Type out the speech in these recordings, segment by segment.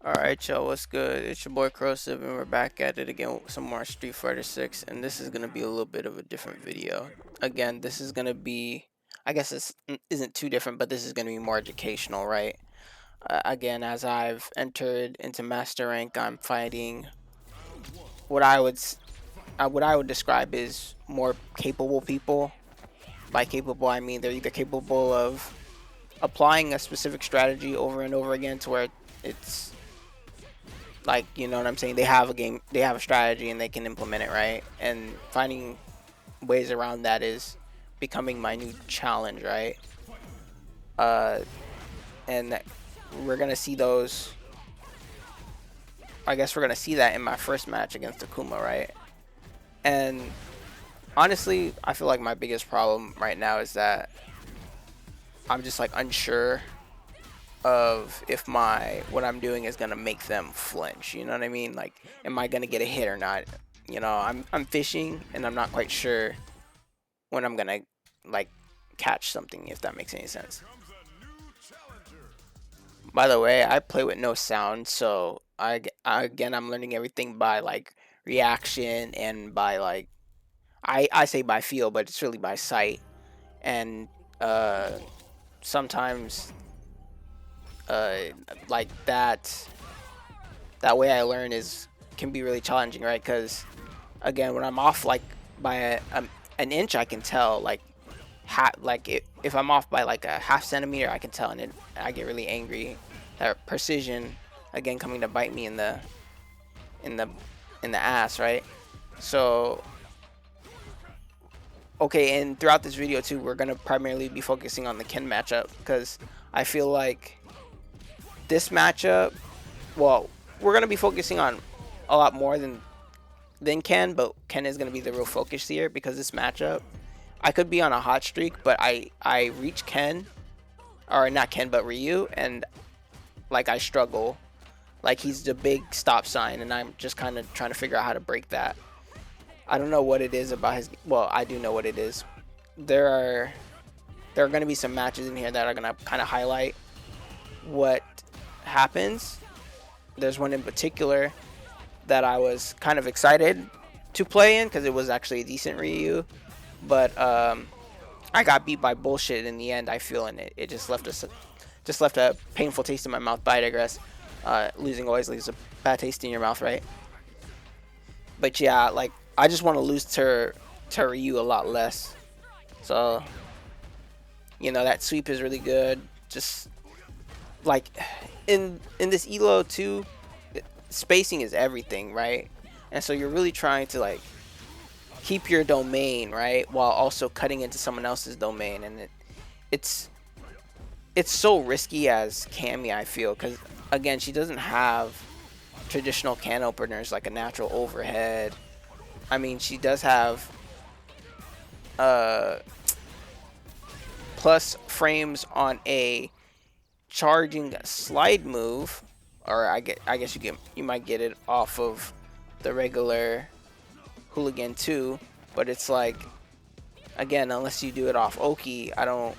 Alright, y'all, what's good? It's your boy Corrosive, and we're back at it again with some more Street Fighter 6, and this is going to be a little bit of a different video. Again, this is going to be, I guess this isn't too different, but this is going to be more educational, right? Again, as I've entered into Master Rank, I'm fighting what I would describe as more capable people. By capable, I mean they're either capable of applying a specific strategy over and over again to where it's like, you know what I'm saying, they have a strategy and they can implement it, right? And finding ways around that is becoming my new challenge, right? uh and we're gonna see those. I guess we're gonna see that in my first match against Akuma, right? And honestly, I feel like my biggest problem right now is that I'm just like unsure of if my what I'm doing is gonna make them flinch. You know what I mean? Like, am I gonna get a hit or not? You know, I'm fishing and I'm not quite sure when I'm gonna like catch something, if that makes any sense. By the way, I play with no sound, so again I'm learning everything by like reaction and by like I say by feel, but it's really by sight. And uh sometimes uh like that way I learn is can be really challenging, right? Because again, when I'm off like by an inch, I can tell like if I'm off by like a half centimeter, I can tell, and I get really angry. That precision again coming to bite me in in the the ass, right? So okay, and throughout this video too, we're gonna primarily be focusing on the Ken matchup because I feel like this matchup, well, we're gonna be focusing on a lot more than Ken, but Ken is gonna be the real focus here because this matchup, I could be on a hot streak, but I reach Ken, or not Ken, but Ryu, and like I struggle. Like he's the big stop sign, and I'm just kind of trying to figure out how to break that. I don't know what it is about his. Well, I do know what it is. There are there are going to be some matches in here that are going to kind of highlight what happens. There's one in particular that I was kind of excited to play in because it was actually a decent Ryu, but I got beat by bullshit in the end. I feel, and it just left a painful taste in my mouth. But I digress. Losing always leaves a bad taste in your mouth, right? But yeah, like I just want to lose to Ryu a lot less. So that sweep is really good. Just like in this elo too, spacing is everything, right? And so you're really trying to like keep your domain, right, while also cutting into someone else's domain, and it's it's so risky as Cammy, I feel, because again, she doesn't have traditional can openers like a natural overhead. I mean, she does have uh plus frames on a charging slide move, or I guess you might get it off of the regular hooligan too, but it's like, again, unless you do it off Oki, I don't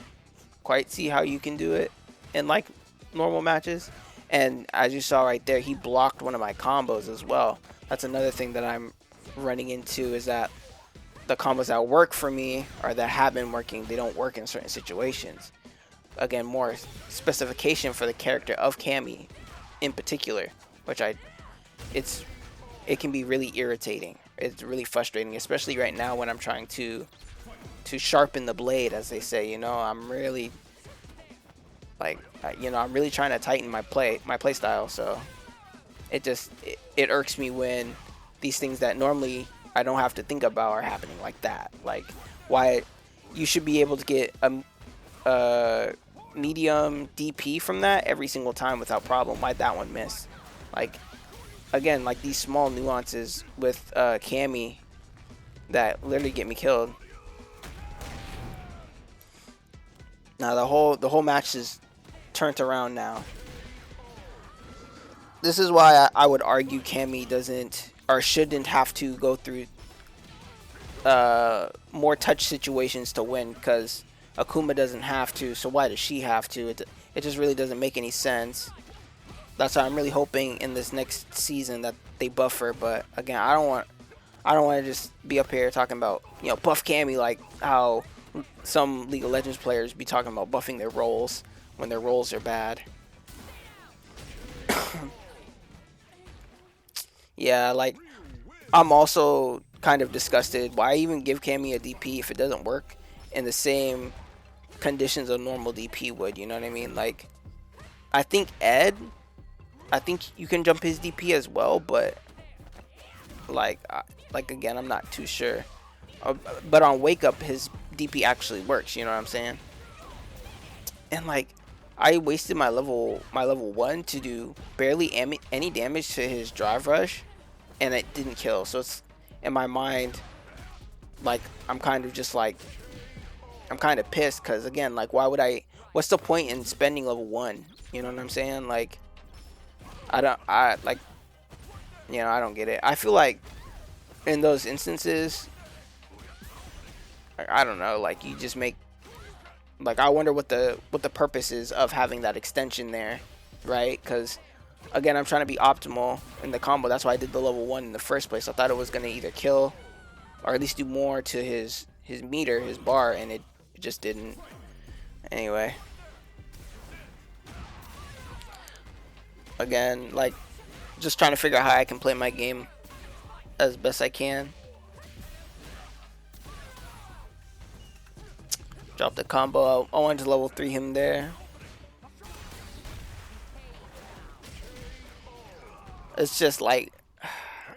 quite see how you can do it in like normal matches. And as you saw right there, he blocked one of my combos as well. That's another thing that I'm running into, is that the combos that work for me, or that have been working, they don't work in certain situations. Again, more specification for the character of Cammy in particular, which it's it can be really irritating. It's really frustrating, especially right now when I'm trying to sharpen the blade, as they say. I'm really like, I'm really trying to tighten my play style. So it irks me when these things that normally I don't have to think about are happening like that. Like, why you should be able to get a medium DP from that every single time without problem. Why that one miss? Like, again, like these small nuances with Cammy that literally get me killed. Now the whole match is turned around now. This is why I would argue Cammy doesn't or shouldn't have to go through more touch situations to win, because Akuma doesn't have to. So why does she have to? It just really doesn't make any sense. That's why I'm really hoping in this next season that they buff her. But again, I don't want to just be up here talking about, buff Cammy like how some League of Legends players be talking about buffing their roles when their roles are bad. Yeah, like I'm also kind of disgusted. Why even give Cammy a DP if it doesn't work in the same conditions a normal DP would? You know what I mean? Like I think I think you can jump his DP as well, but like again, I'm not too sure. But on Wake Up, his DP actually works. You know what I'm saying? And like, I wasted my level 1 to do barely any damage to his drive rush, and it didn't kill. So it's in my mind, like I'm kind of just like I'm kind of pissed because again, like why would I? What's the point in spending level 1? You know what I'm saying? Like I don't get it. I feel like in those instances, I don't know, like you just make, like I wonder what the purpose is of having that extension there, right? Because again, I'm trying to be optimal in the combo. That's why I did the level 1 in the first place. I thought it was gonna either kill or at least do more to his meter, his bar, and it just didn't. Anyway, again, like just trying to figure out how I can play my game as best I can. Drop the combo. I wanted to level 3 him there. It's just like,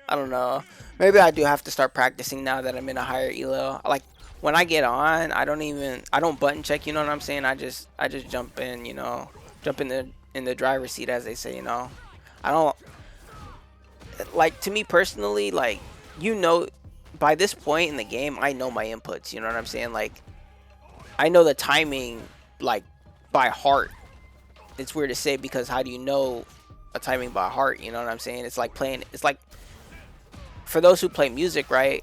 I don't know. Maybe I do have to start practicing now that I'm in a higher elo. Like when I get on, I don't button check. You know what I'm saying? I just jump in. Jump in the driver's seat, as they say. I don't like, to me personally, like by this point in the game, I know my inputs. You know what I'm saying? Like I know the timing like by heart. It's weird to say because how do you know a timing by heart? You know what I'm saying? It's like for those who play music, right?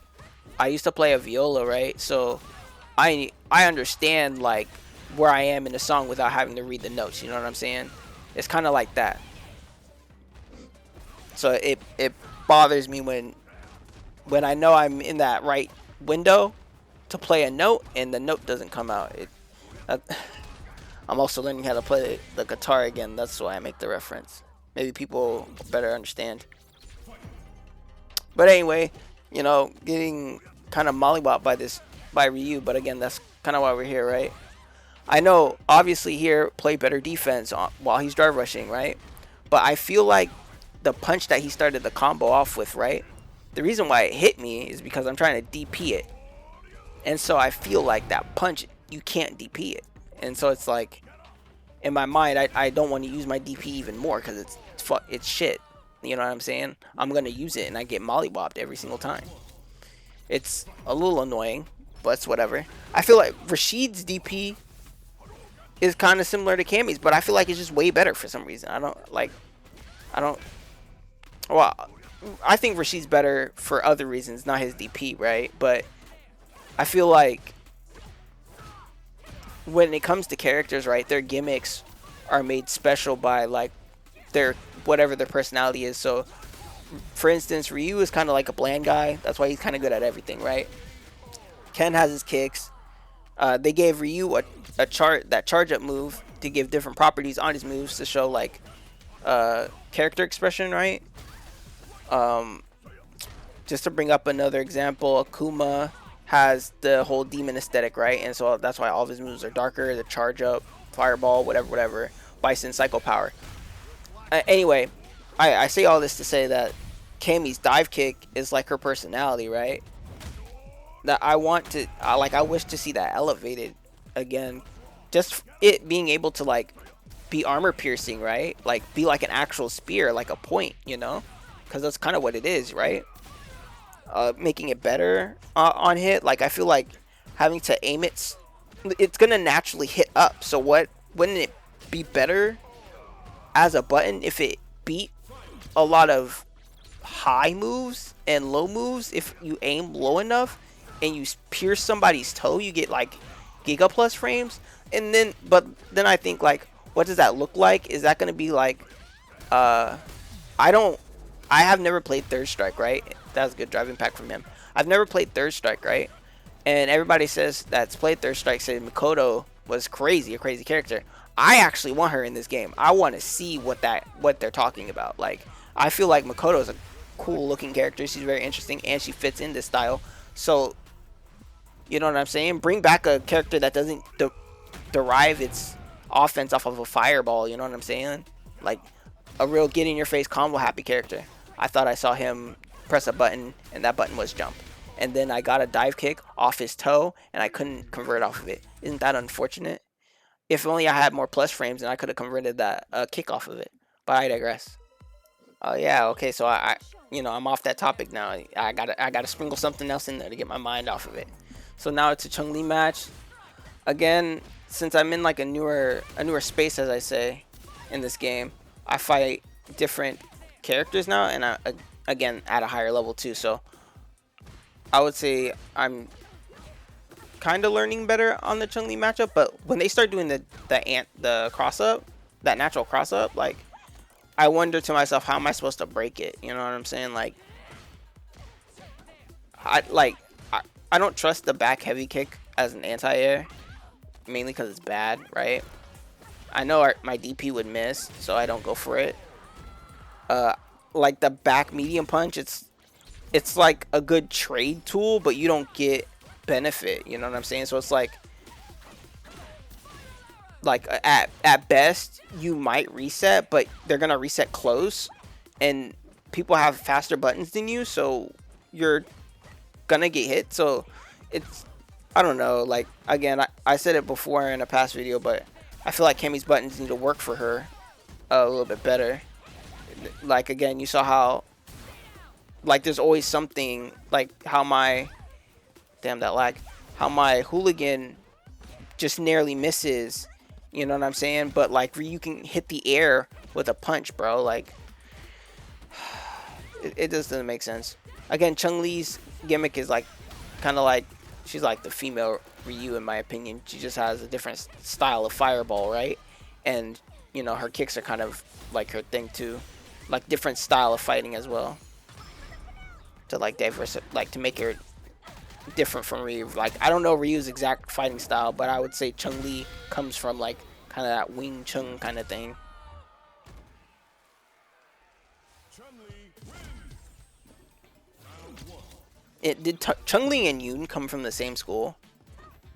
I used to play a viola, right? So I understand like where I am in the song without having to read the notes. You know what I'm saying? It's kind of like that. So it bothers me when I know I'm in that right window to play a note and the note doesn't come out. I'm also learning how to play the guitar again. That's why I make the reference. Maybe people better understand. But anyway, getting kind of mollywopped by Ryu. But again, that's kind of why we're here, right? I know, obviously here, play better defense while he's drive rushing, right? But I feel like the punch that he started the combo off with, right? The reason why it hit me is because I'm trying to DP it. And so I feel like that punch, you can't DP it. And so it's like, in my mind, I don't want to use my DP even more because it's shit. You know what I'm saying? I'm going to use it and I get mollywopped every single time. It's a little annoying, but it's whatever. I feel like Rashid's DP is kind of similar to Cammy's, but I feel like it's just way better for some reason. Well, I think Rashid's better for other reasons, not his DP, right? But I feel like when it comes to characters, right, their gimmicks are made special by like their whatever their personality is. So for instance, Ryu is kind of like a bland guy. That's why he's kind of good at everything, right? Ken has his kicks. They gave Ryu that charge up move to give different properties on his moves to show like character expression, right? Just to bring up another example, Akuma has the whole demon aesthetic, right? And so that's why all of his moves are darker, the charge up, fireball, whatever. Bison, psycho power. Anyway, I say all this to say that Cammy's dive kick is like her personality, right? That I wish to see that elevated again. Just it being able to like be armor piercing, right? Like be like an actual spear, like a point, because that's kind of what it is, right? Making it better on hit. Like I feel like having to aim it's gonna naturally hit up. So wouldn't it be better as a button if it beat a lot of high moves and low moves? If you aim low enough and you pierce somebody's toe, you get like Giga Plus frames. And then I think like, what does that look like? Is that gonna be like Uh, I don't. I have never played Third Strike, right? That was a good drive impact from him. I've never played Third Strike, right? And everybody says that's played Third Strike said Mikoto was crazy, a crazy character. I actually want her in this game. I want to see what they're talking about. Like, I feel like Mikoto is a cool looking character. She's very interesting and she fits in this style. So, you know what I'm saying? Bring back a character that doesn't derive its offense off of a fireball. You know what I'm saying? Like a real get in your face combo happy character. I thought I saw him press a button and that button was jump. And then I got a dive kick off his toe and I couldn't convert off of it. Isn't that unfortunate? If only I had more plus frames and I could have converted that kick off of it. But I digress. Oh yeah, okay, so I I'm off that topic now. I gotta sprinkle something else in there to get my mind off of it. So now it's a Chun-Li match. Again, since I'm in like a newer space, as I say, in this game, I fight different characters now, and again at a higher level too. So I would say I'm kind of learning better on the Chun-Li matchup. But when they start doing the cross up, that natural cross up, like I wonder to myself, how am I supposed to break it? You know what I'm saying? Like I don't trust the back heavy kick as an anti-air, mainly because it's bad, right? I know my DP would miss, so I don't go for it. Like the back medium punch, it's like a good trade tool, but you don't get benefit. You know what I'm saying? So it's like at best you might reset, but they're gonna reset close, and people have faster buttons than you, so you're gonna get hit. So it's, I don't know, like again I said it before in a past video, but I feel like Cammy's buttons need to work for her a little bit better. Like again, you saw how like there's always something, like how my how my hooligan just narrowly misses, you know what I'm saying? But like you can hit the air with a punch, bro. Like it just doesn't make sense. Again, Chun-Li's gimmick is like kind of like, she's like the female Ryu in my opinion. She just has a different style of fireball, right? And you know, her kicks are kind of like her thing too, like different style of fighting as well, to like to make her different from Ryu. Like I don't know Ryu's exact fighting style, but I would say Chun-Li comes from like kind of that Wing Chun kind of thing. Did Chun-Li and Yoon come from the same school?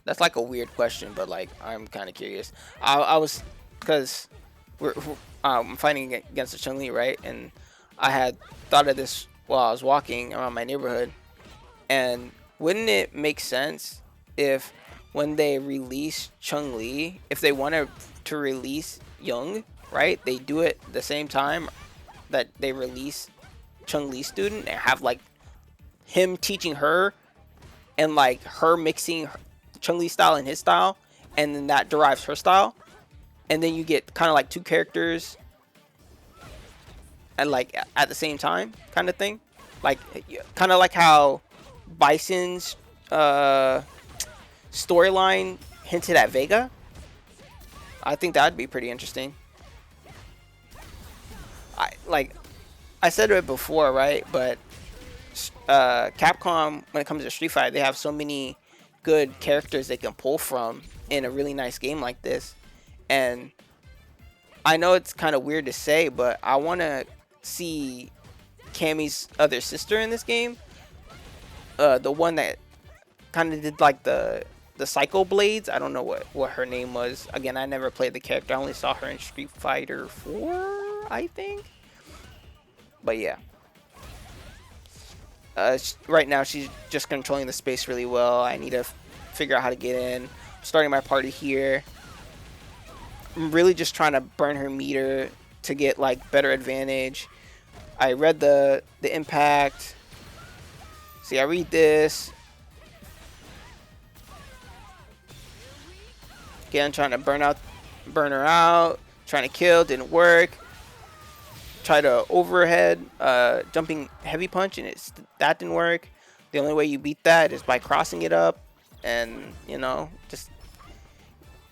That's like a weird question, but like I'm kind of curious. I was, because I'm fighting against the Chun-Li, right? And I had thought of this while I was walking around my neighborhood. And wouldn't it make sense if when they release Chun-Li, if they wanted to release Young, right? They do it the same time that they release Chun-Li student and have like him teaching her and like her mixing Chun-Li style and his style, and then that derives her style, and then you get kind of like two characters and like at the same time kind of thing, like kind of like how Bison's storyline hinted at Vega. I think that'd be pretty interesting. I said it before, right? But Capcom, when it comes to Street Fighter, they have so many good characters they can pull from in a really nice game like this. And I know it's kind of weird to say, but I want to see Cammy's other sister in this game. The one that kind of did like the Psycho Blades. I don't know what her name was. Again, I never played the character. I only saw her in Street Fighter 4, I think. But yeah. Right now she's just controlling the space really well. I need to figure out how to get in. I'm starting my party here. I'm really just trying to burn her meter to get like better advantage. I read the impact. See, I read this. Again, trying to burn her out. Trying to kill, didn't work. Try to overhead jumping heavy punch, and that didn't work. The only way you beat that is by crossing it up, and you know, just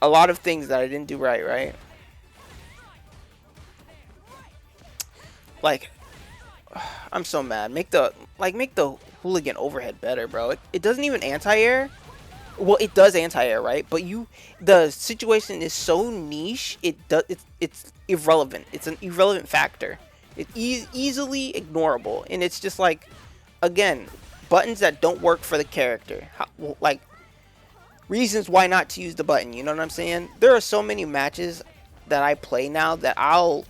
a lot of things that I didn't do right. Like, I'm so mad. Make the hooligan overhead better, bro. It doesn't even anti-air. Well, it does anti-air, right? But the situation is so niche. It's irrelevant. It's an irrelevant factor. It's easily ignorable, and it's just like, again, buttons that don't work for the character. Like, reasons why not to use the button. You know what I'm saying? There are so many matches that I play now that I'll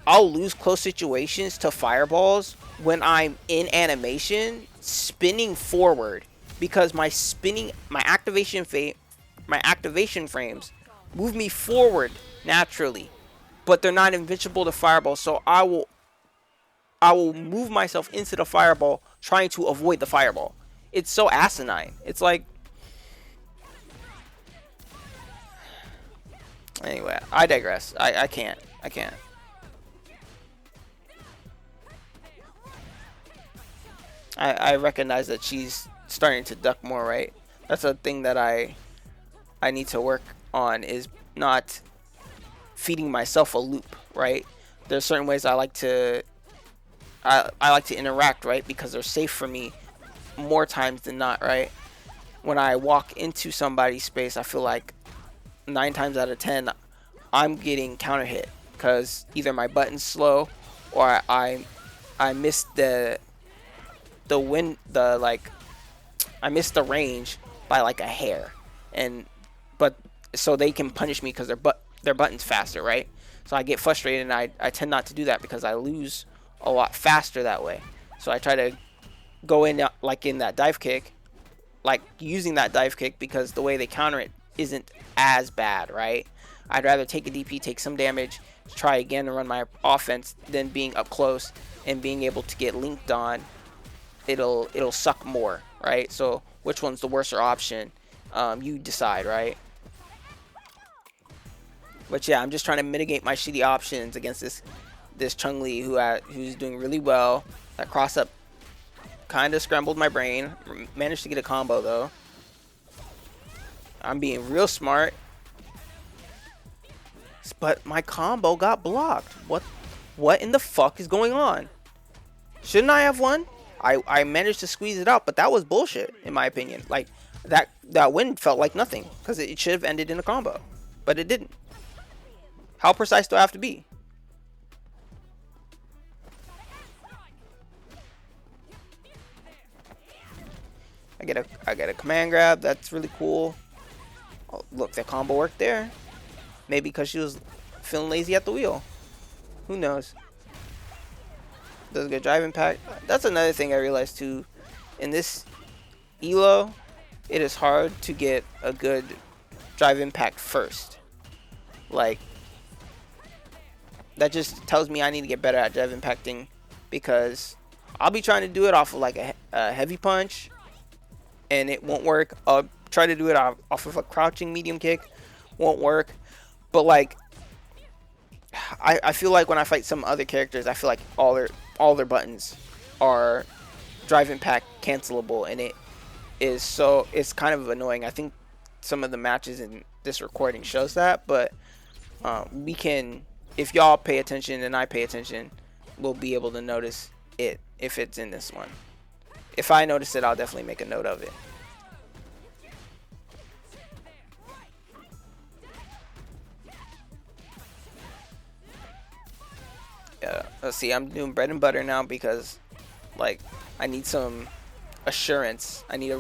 lose close situations to fireballs when I'm in animation spinning forward, because my activation frames move me forward naturally, but they're not invincible to fireball. So I will move myself into the fireball trying to avoid the fireball. It's so asinine. It's like, anyway, I digress. I can't. I recognize that she's starting to duck more, right? That's a thing that I need to work on, is not feeding myself a loop, right? There's certain ways I like to interact, right? Because they're safe for me more times than not, right? When I walk into somebody's space, I feel like 9 times out of 10 I'm getting counter hit because either my button's slow or I missed I missed the range by like a hair, but so they can punish me because their button's faster, right? So I get frustrated, and I tend not to do that because I lose a lot faster that way. So I try to go in like in that dive kick, like using that dive kick, because the way they counter it isn't as bad, right? I'd rather take a DP, take some damage, try again to run my offense, than being up close and being able to get linked on. It'll suck more, right? So which one's the worser option? You decide, right? But yeah, I'm just trying to mitigate my shitty options against this Chun-Li who's doing really well. That cross up kind of scrambled my brain. Managed to get a combo though. I'm being real smart, but my combo got blocked. What in the fuck is going on? Shouldn't I have won? I managed to squeeze it out, but that was bullshit in my opinion. Like, that win felt like nothing because it should have ended in a combo, but it didn't. How precise do I have to be? I get a command grab. That's really cool. Oh, look, that combo worked there. Maybe because she was feeling lazy at the wheel. Who knows? Does a good drive impact. That's another thing I realized too. In this elo, it is hard to get a good drive impact first. Like, that just tells me I need to get better at drive impacting, because I'll be trying to do it off of like a heavy punch and it won't work. I'll try to do it off of a crouching medium kick, won't work. But like, I feel like when I fight some other characters, I feel like all their buttons are drive impact cancelable, and it's kind of annoying. I think some of the matches in this recording shows that, but we can, if y'all pay attention and I pay attention, we'll be able to notice it if it's in this one. If I notice it, I'll definitely make a note of it. Let's see, I'm doing bread and butter now because, like, I need some assurance. I need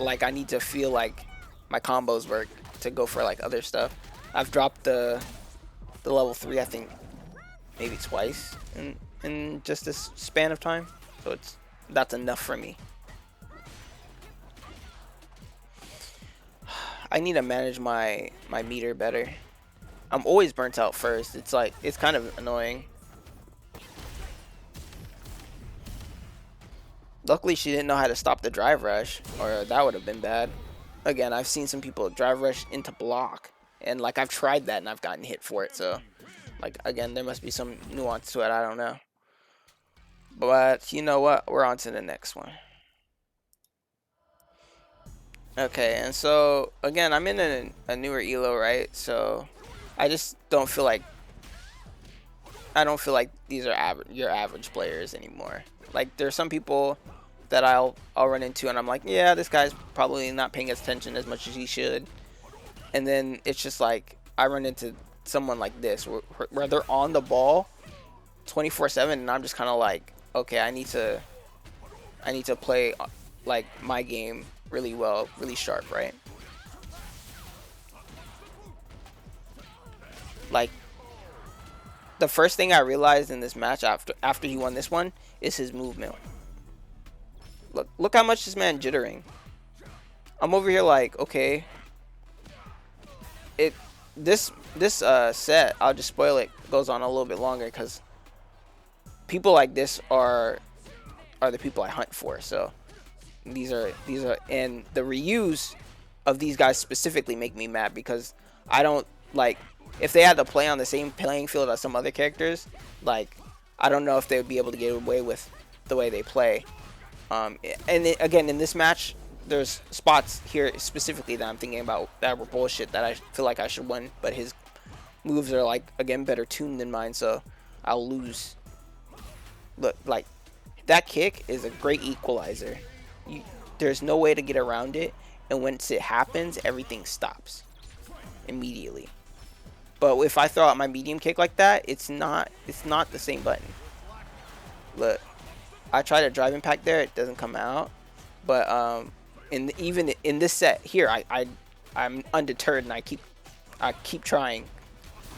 I need to feel like my combos work to go for like other stuff. I've dropped the level 3, I think maybe twice in just this span of time, so that's enough for me. I need to manage my meter better. I'm always burnt out first. It's kind of annoying. Luckily, she didn't know how to stop the drive rush, or that would have been bad. Again, I've seen some people drive rush into block, and like, I've tried that and I've gotten hit for it. So, like, again, there must be some nuance to it. I don't know. But you know what? We're on to the next one. Okay, and so again, I'm in a newer elo, right? So I just don't feel like I don't feel like these are your average players anymore. Like there's some people that I'll run into and I'm like, yeah, this guy's probably not paying attention as much as he should. And then it's just like I run into someone like this where they're on the ball 24/7 and I'm just kind of like, okay, I need to play like my game really well, really sharp, right? Like the first thing I realized in this match after he won this one is his movement. Look how much this man jittering. I'm over here like, okay, this set, I'll just spoil it, goes on a little bit longer because people like this are the people I hunt for. So these are and the reuse of these guys specifically make me mad because I don't like, if they had to play on the same playing field as some other characters, like I don't know if they would be able to get away with the way they play. And again, in this match, there's spots here specifically that I'm thinking about that were bullshit that I feel like I should win, but his moves are like, again, better tuned than mine, so I'll lose. Look, like that kick is a great equalizer. There's no way to get around it, and once it happens, everything stops immediately. But if I throw out my medium kick like that, it's not the same button. Look, I try to drive impact there, it doesn't come out. But even in this set here, I'm undeterred and I keep trying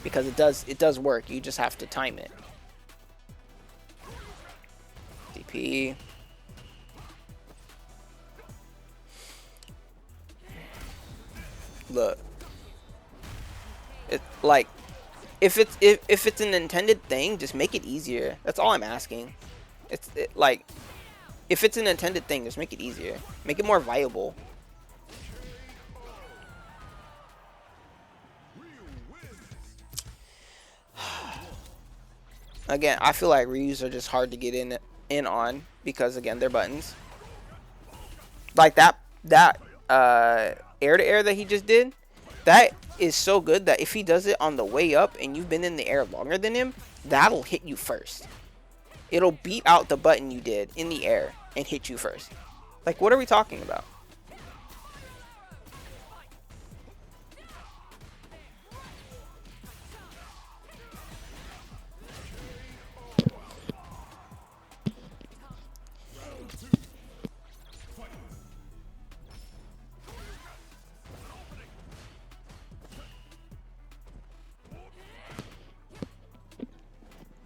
because it does work. You just have to time it. DP. Look, it like if it's an intended thing, just make it easier. That's all I'm asking. Like if it's an intended thing, just make it easier. Make it more viable. Again, I feel like Ryus are just hard to get in on because again, they're buttons. Like that air to air that he just did, that is so good that if he does it on the way up and you've been in the air longer than him, that'll hit you first. It'll beat out the button you did in the air and hit you first. Like, what are we talking about?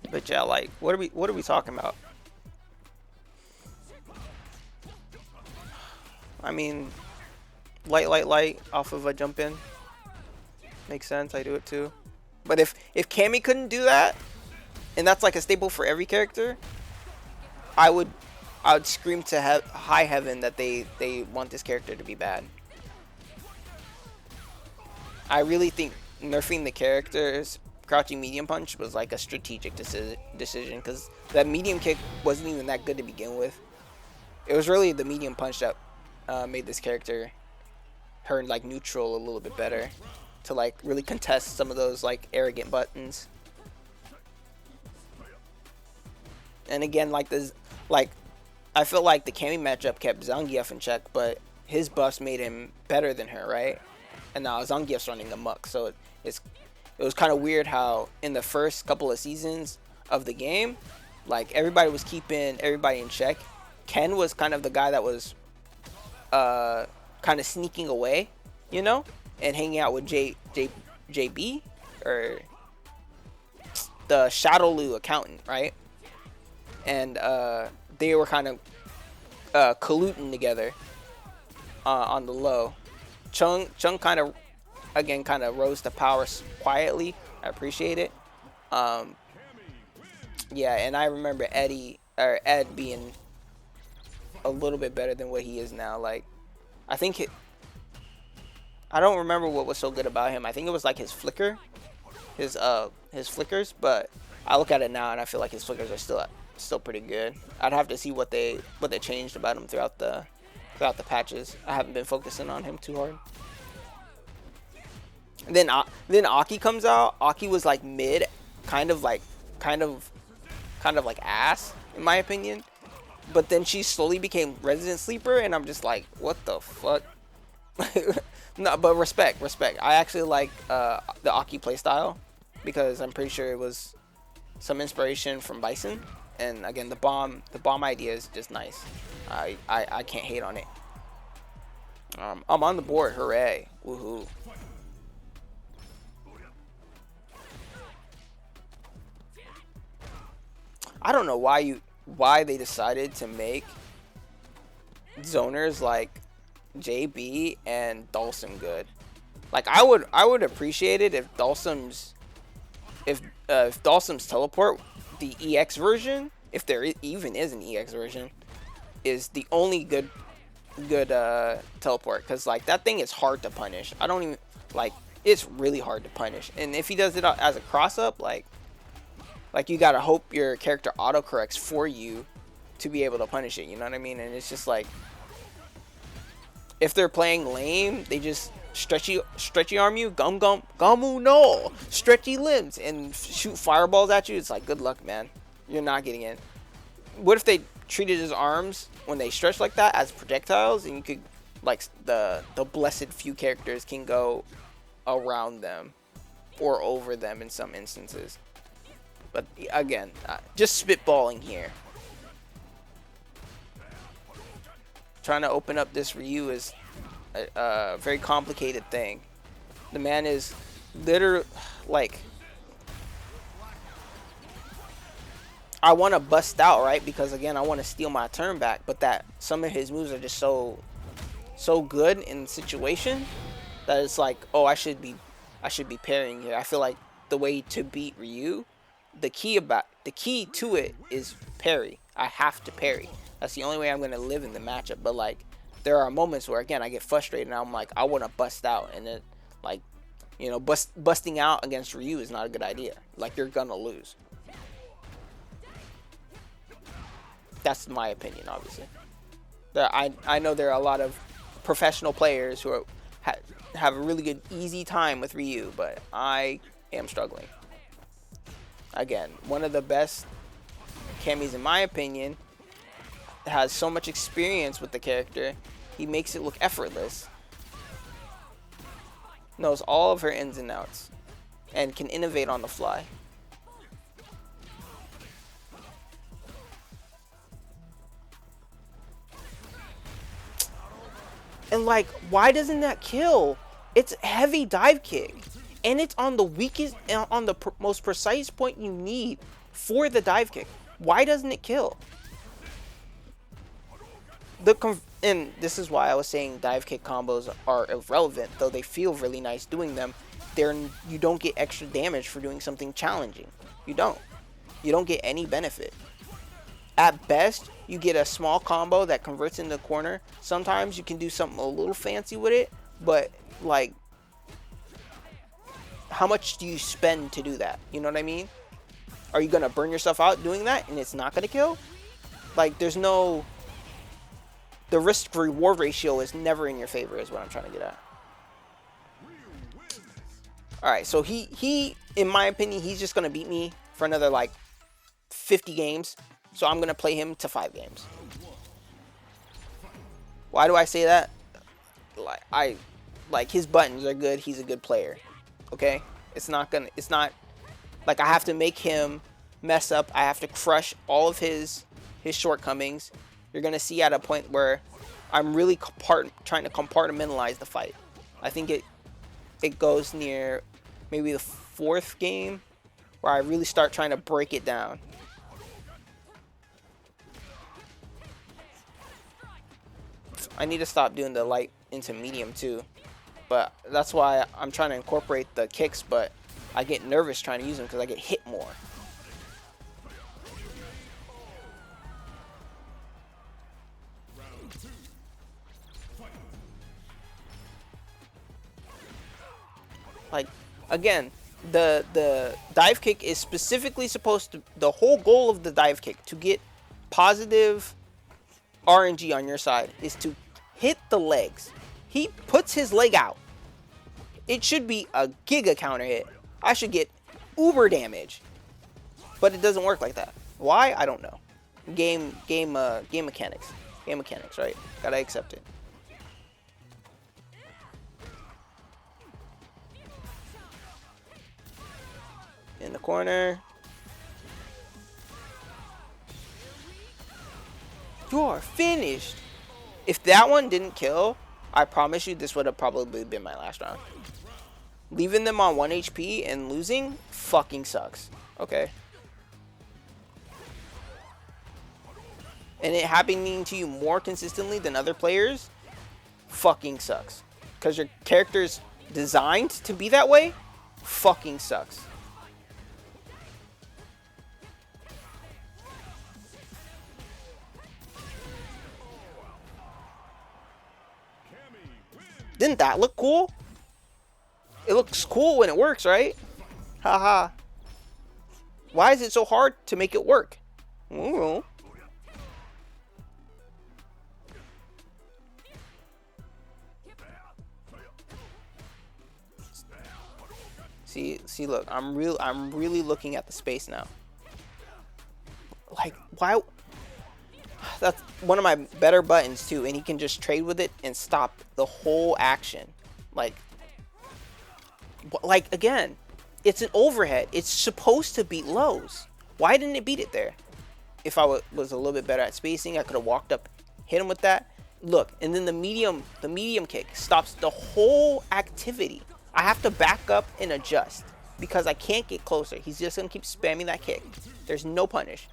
But yeah, like, what are we talking about? I mean, light off of a jump in makes sense. I do it too. But if Cammy couldn't do that, and that's like a staple for every character, I would scream to high heaven that they want this character to be bad. I really think nerfing the characters crouching medium punch was like a strategic decision because that medium kick wasn't even that good to begin with. It was really the medium punch that made this character like neutral a little bit better to like really contest some of those like arrogant buttons. And again, like this, like I feel like the Cammy matchup kept Zangief in check, but his buffs made him better than her, right? And now Zangief's running amok, so it was kind of weird how in the first couple of seasons of the game, like everybody was keeping everybody in check. Ken was kind of the guy that was kind of sneaking away, you know, and hanging out with JB or the Shadowloo accountant, right? And they were kind of colluding together on the low. Chung kind of again kind of rose to power quietly. I appreciate it. Yeah, and I remember Ed being a little bit better than what he is now. Like, I think I don't remember what was so good about him. I think it was like his flicker, his flickers. But I look at it now and I feel like his flickers are still pretty good. I'd have to see what they changed about him throughout the patches. I haven't been focusing on him too hard. And then Aki comes out. Aki was like mid, kind of like kind of like ass in my opinion. But then she slowly became Resident Sleeper, and I'm just like, what the fuck? No, but respect. I actually like the Aki playstyle because I'm pretty sure it was some inspiration from Bison. And again, the bomb idea is just nice. I can't hate on it. I'm on the board. Hooray! Woohoo! I don't know why they decided to make zoners like JB and Dhalsim good. Like I would appreciate it if Dhalsim's teleport, the EX version, if there even is an EX version, is the only good teleport, because like that thing is hard to punish. I don't even like, it's really hard to punish, and if he does it as a cross up, like you gotta hope your character autocorrects for you to be able to punish it, you know what I mean? And it's just like, if they're playing lame, they just stretchy arm you, gamu no, stretchy limbs, and shoot fireballs at you. It's like, good luck, man. You're not getting in. What if they treated his arms when they stretch like that as projectiles, and you could, like, the blessed few characters can go around them or over them in some instances. But again, just spitballing here. Trying to open up this Ryu is a very complicated thing. The man is literally like, I want to bust out, right? Because again, I want to steal my turn back, but that some of his moves are just so good in the situation that it's like, oh, I should be parrying here. I feel like the way to beat Ryu, the key to it is parry. I have to parry. That's the only way I'm going to live in the matchup. But like, there are moments where, again, I get frustrated and I'm like, I want to bust out, and then, like, you know, busting out against Ryu is not a good idea. Like, you're gonna lose. That's my opinion, obviously. I know there are a lot of professional players who have a really good easy time with Ryu, but I am struggling. Again, one of the best Camis, in my opinion, has so much experience with the character. He makes it look effortless. Knows all of her ins and outs, and can innovate on the fly. And like, why doesn't that kill? It's heavy dive kick, and it's on the weakest, on the most precise point you need for the dive kick. Why doesn't it kill? And this is why I was saying dive kick combos are irrelevant, though they feel really nice doing them. You don't get extra damage for doing something challenging. You don't get any benefit. At best, you get a small combo that converts into the corner. Sometimes you can do something a little fancy with it, but like, how much do you spend to do that? You know what I mean? Are you gonna burn yourself out doing that and it's not gonna kill? Like, there's no... The risk-reward ratio is never in your favor, is what I'm trying to get at. Alright, so he, in my opinion, he's just gonna beat me for another, like, 50 games. So I'm gonna play him to 5 games. Why do I say that? Like his buttons are good. He's a good player. Okay? It's not like I have to make him mess up. I have to crush all of his shortcomings. You're gonna see at a point where I'm really trying to compartmentalize the fight. I think it goes near maybe the 4th game where I really start trying to break it down. I need to stop doing the light into medium too, but that's why I'm trying to incorporate the kicks, but I get nervous trying to use them because I get hit more. Like, again, the dive kick is specifically supposed to, the whole goal of the dive kick, to get positive RNG on your side, is to hit the legs. He puts his leg out. It should be a giga counter hit. I should get uber damage. But it doesn't work like that. Why? I don't know. Game mechanics. Game mechanics, right? Gotta accept it. In the corner. You're finished. If that one didn't kill, I promise you this would have probably been my last round. Leaving them on 1 HP and losing fucking sucks. Okay. And it happening to you more consistently than other players fucking sucks. Because your character's designed to be that way fucking sucks. Didn't that look cool? It looks cool when it works, right? Haha. Why is it so hard to make it work? Ooh. See, look, I'm really looking at the space now. Like, why? That's one of my better buttons too, and he can just trade with it and stop the whole action. Like again, it's an overhead. It's supposed to beat lows. Why didn't it beat it there? If I was a little bit better at spacing, I could have walked up, hit him with that. Look, and then the medium kick stops the whole activity. I have to back up and adjust because I can't get closer. He's just gonna keep spamming that kick. There's no punish.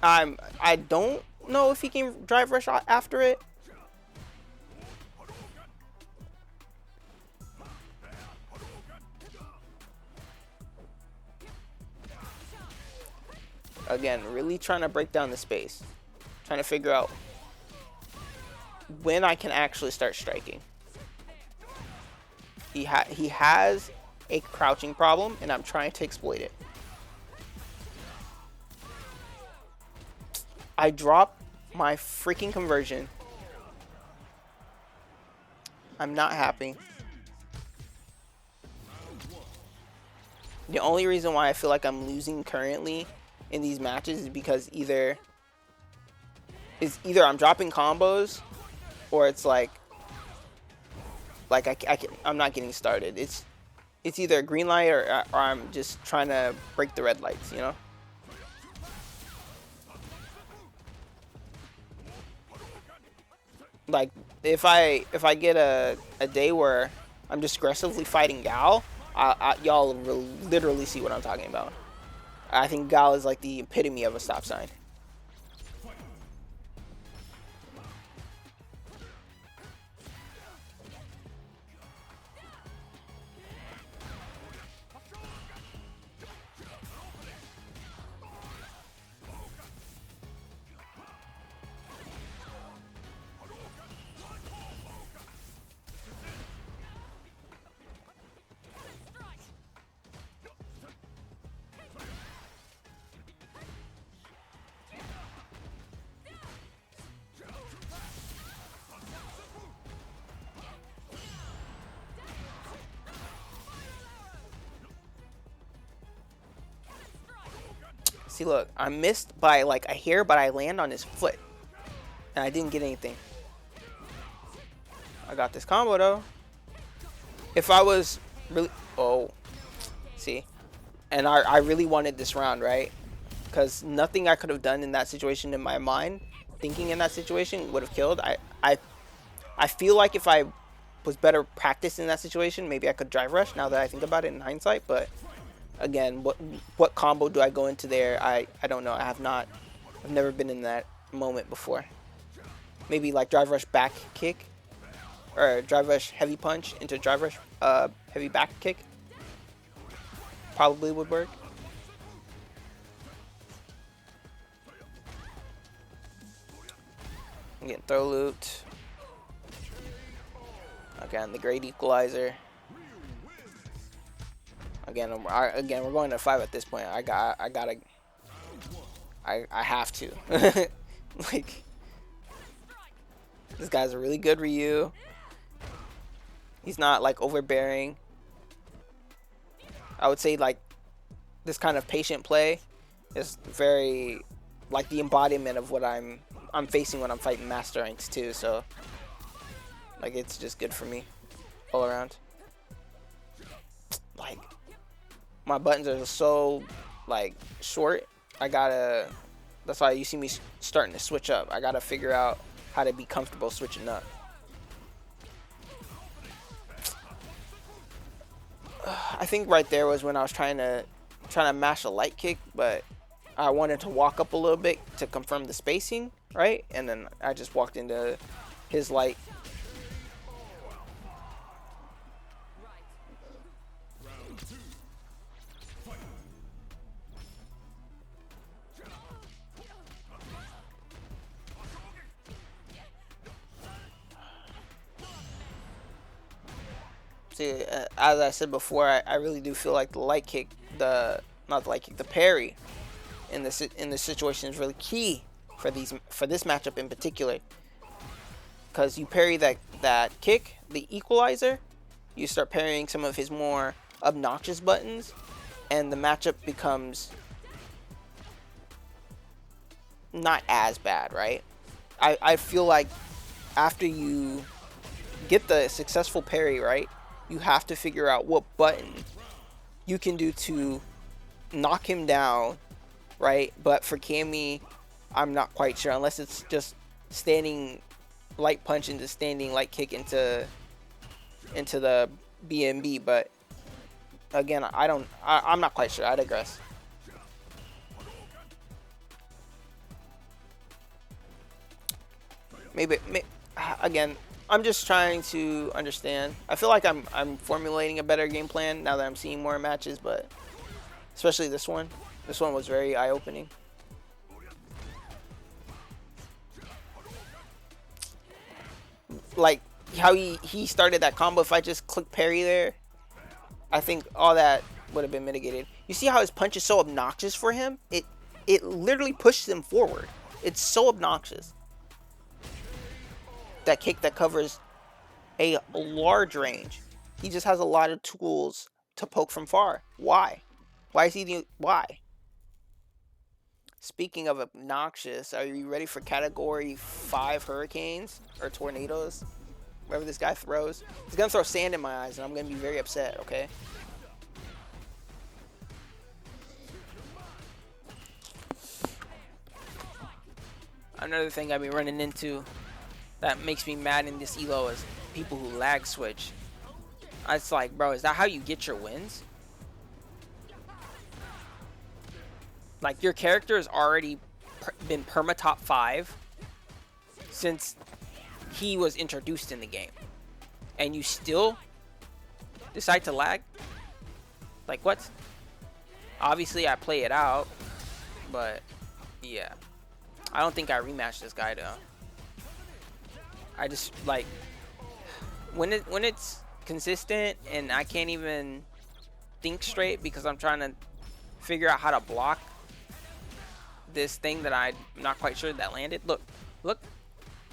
I don't know if he can drive rush after it. Again, really trying to break down the space. Trying to figure out when I can actually start striking. He has a crouching problem, and I'm trying to exploit it. I dropped my freaking conversion. I'm not happy. The only reason why I feel like I'm losing currently in these matches is because either I'm dropping combos, or it's like I'm not getting started. It's either a green light or I'm just trying to break the red lights, you know? Like if I get a day where I'm just aggressively fighting Gal, y'all will literally see what I'm talking about. I think Gal is like the epitome of a stop sign. See, look, I missed by like a hair, but I land on his foot. And I didn't get anything. I got this combo, though. If I was really... Oh. See? And I really wanted this round, right? Because nothing I could have done in that situation in my mind, thinking in that situation, would have killed. I feel like if I was better practiced in that situation, maybe I could drive rush, now that I think about it in hindsight, but... Again, what combo do I go into there? I don't know. I've never been in that moment before. Maybe like drive rush back kick, or drive rush heavy punch into drive rush heavy back kick. Probably would work. I'm getting throw looped. Again, the great equalizer. Again, we're going to 5 at this point. I have to. Like, this guy's a really good Ryu. He's not like overbearing. I would say like this kind of patient play is very like the embodiment of what I'm facing when I'm fighting master ranks too. So like it's just good for me all around. Like my buttons are so like short. That's why you see me starting to switch up. I gotta figure out how to be comfortable switching up. I think right there was when I was trying to mash a light kick, but I wanted to walk up a little bit to confirm the spacing, right? And then I just walked into his light. See, as I said before, I really do feel like the light kick, the parry in this situation is really key for this matchup in particular. Because you parry that kick, the equalizer, you start parrying some of his more obnoxious buttons, and the matchup becomes not as bad, right? I feel like after you get the successful parry, right, you have to figure out what button you can do to knock him down, right? But for Cammy, I'm not quite sure, unless it's just standing light punch into standing light kick into the BMB. But again, I'm not quite sure. I digress. Maybe again, I'm just trying to understand. I feel like I'm formulating a better game plan now that I'm seeing more matches, but especially this one. This one was very eye-opening. Like how he started that combo. If I just click parry there, I think all that would have been mitigated. You see how his punch is so obnoxious for him? It literally pushes him forward. It's so obnoxious. That kick that covers a large range. He just has a lot of tools to poke from far. Why? Why is he doing? Why? Speaking of obnoxious, are you ready for category 5 hurricanes or tornadoes? Whatever this guy throws. He's gonna throw sand in my eyes and I'm gonna be very upset, okay? Another thing I've been running into that makes me mad in this elo is people who lag switch. It's like, bro, is that how you get your wins? Like, your character has already been perma top 5 since he was introduced in the game, and you still decide to lag? Like, what? Obviously I play it out, but yeah, I don't think I rematch this guy though. I just like when it's consistent and I can't even think straight because I'm trying to figure out how to block this thing that I'm not quite sure that landed. Look,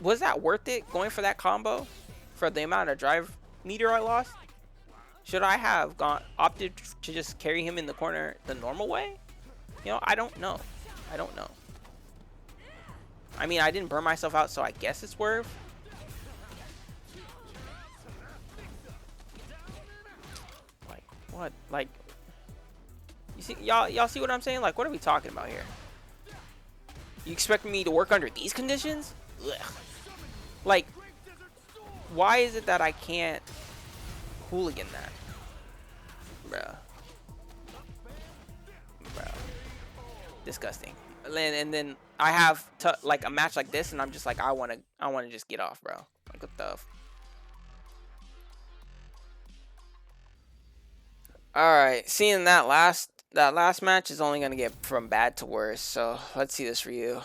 was that worth it going for that combo for the amount of drive meter I lost? Should I have opted to just carry him in the corner the normal way? You know, I don't know. I mean, I didn't burn myself out, so I guess it's worth. Like, what? Like, you see, y'all see what I'm saying? Like, what are we talking about here? You expect me to work under these conditions? Ugh. Like, why is it that I can't hooligan that? Bruh. Disgusting. And then I have like a match like this and I'm just like, I want to just get off, bro. Like, what the Alright, seeing that last match is only gonna get from bad to worse, so let's see this review.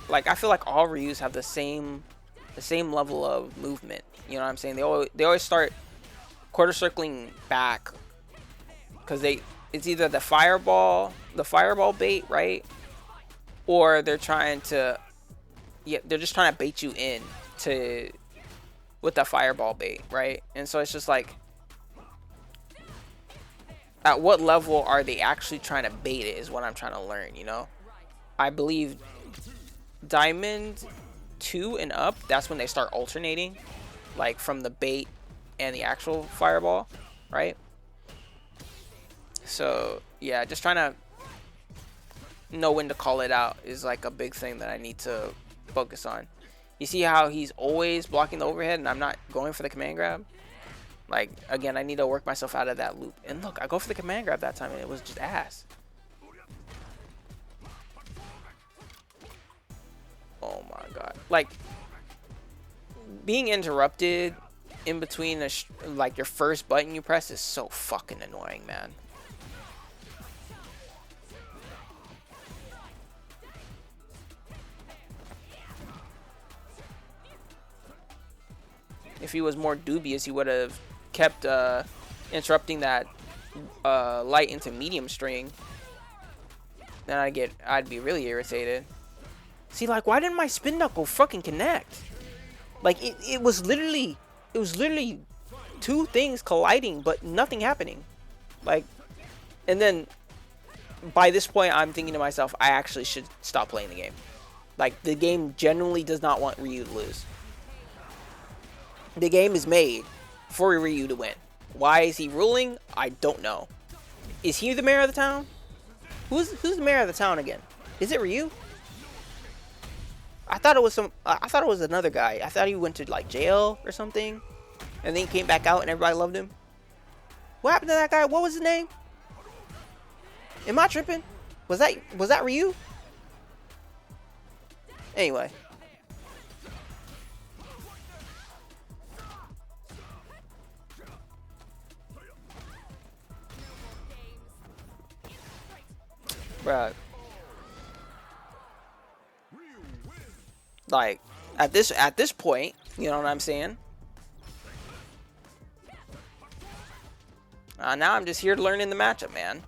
Like, I feel like all Ryus have the same level of movement. You know what I'm saying? They always start quarter circling back because they it's either the fireball bait, right? Or they're trying to, yeah, they're just trying to bait you in to with the fireball bait, right? And so it's just like, at what level are they actually trying to bait it is what I'm trying to learn, you know? I believe Diamond 2 and up, that's when they start alternating, like from the bait and the actual fireball, right? So yeah, just trying to know when to call it out is like a big thing that I need to focus on. You see how he's always blocking the overhead and I'm not going for the command grab? Like, again, I need to work myself out of that loop. And look, I go for the command grab that time and it was just ass. Oh my god. Like, being interrupted in between like your first button you press is so fucking annoying, man. If he was more dubious, he would have kept interrupting that light into medium string. Then I'd be really irritated. See, like, why didn't my spin knuckle fucking connect? Like, it was literally two things colliding, but nothing happening. Like, and then by this point, I'm thinking to myself, I actually should stop playing the game. Like, the game genuinely does not want Ryu to lose. The game is made for Ryu to win. Why is he ruling? I don't know. Is he the mayor of the town? Who's the mayor of the town again? Is it Ryu? I thought it was another guy. I thought he went to like jail or something, and then he came back out and everybody loved him. What happened to that guy? What was his name? Am I tripping? Was that Ryu? Anyway. Bruh. Like, at this point, you know what I'm saying? Now I'm just here to learn in the matchup, man.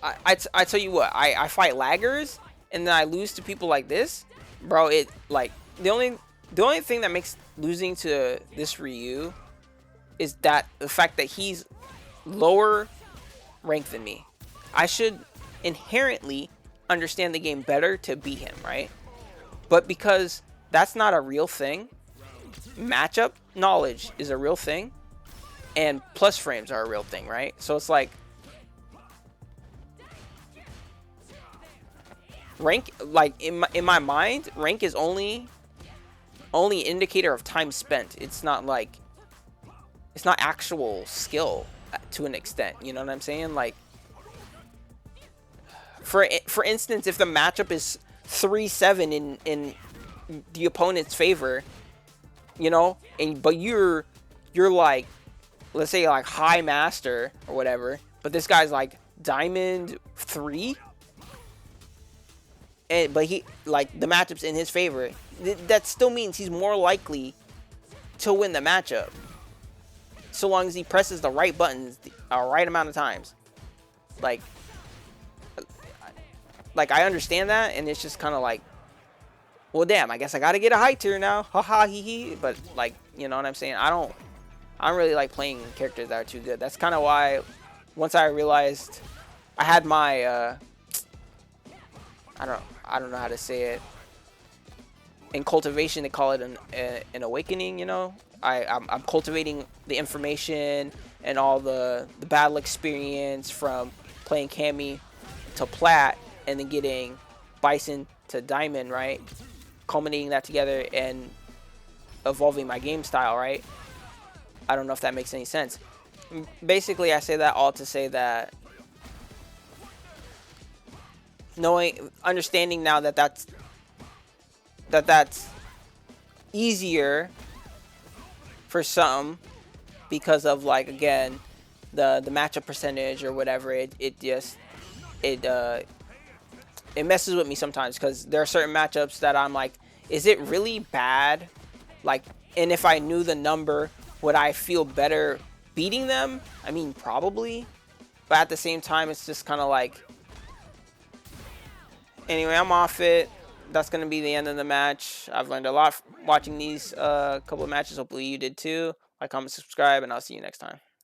I tell you what, I fight laggers and then I lose to people like this, bro. It like the only thing that makes losing to this Ryu is that the fact that he's lower ranked than me. I should inherently understand the game better to beat him, right? But because that's not a real thing, matchup knowledge is a real thing, and plus frames are a real thing, right? So it's like rank, like in my mind, rank is only indicator of time spent. It's not like, it's not actual skill to an extent, you know what I'm saying? Like, for instance, if the matchup is 3-7 in the opponent's favor, you know, but you're like, let's say like high master or whatever, but this guy's like diamond 3, but he, like, the matchup's in his favor, that still means he's more likely to win the matchup, so long as he presses the right buttons the right amount of times. Like I understand that, and it's just kind of like, well, damn, I guess I gotta get a high tier now, haha, hee hee. But like, you know what I'm saying? I don't really like playing characters that are too good. That's kind of why, once I realized I had my I don't know how to say it. In cultivation, they call it an awakening. You know, I'm cultivating the information and all the battle experience from playing Cammy to Plat, and then getting Bison to Diamond, right? Culminating that together and evolving my game style, right? I don't know if that makes any sense. Basically, I say that all to say that understanding now that that's easier for some, because of, like, again, the matchup percentage or whatever. It messes with me sometimes, because there are certain matchups that I'm like, is it really bad? Like, and if I knew the number, would I feel better beating them, I mean, probably. But at the same time, it's just kind of like... Anyway, I'm off it. That's going to be the end of the match. I've learned a lot watching these couple of matches. Hopefully you did too. Like, comment, subscribe, and I'll see you next time.